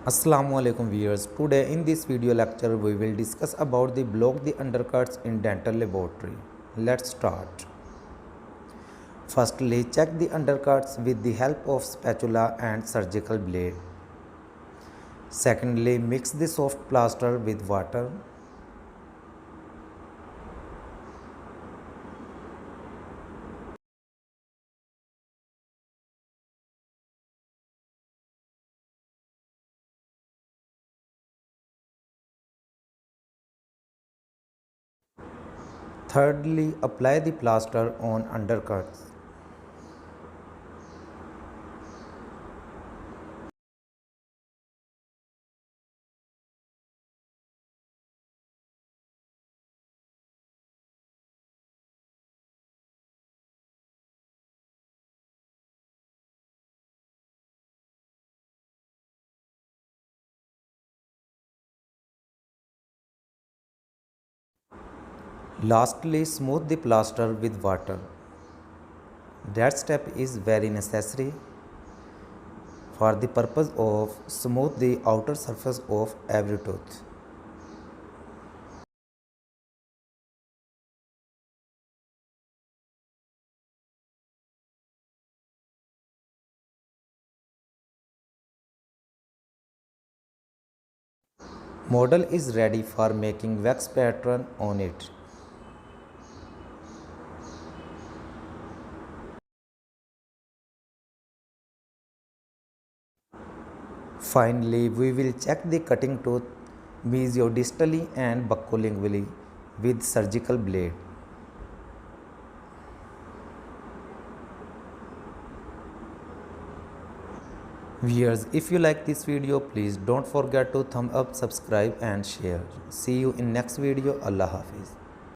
Assalamu alaikum viewers. Today in this video lecture we will discuss about the block the undercuts in dental laboratory. Let's start. Firstly, check the undercuts with the help of spatula and surgical blade. Secondly, mix the soft plaster with water. Thirdly, apply the plaster on undercuts. Lastly, smooth the plaster with water. That step is very necessary for the purpose of smooth the outer surface of every tooth. Model is ready for making wax pattern on it. Finally, we will check the cutting tooth mesiodistally and buccolingually with surgical blade. Viewers, if you like this video, please don't forget to thumb up, subscribe and share. See you in next video. Allah Hafiz.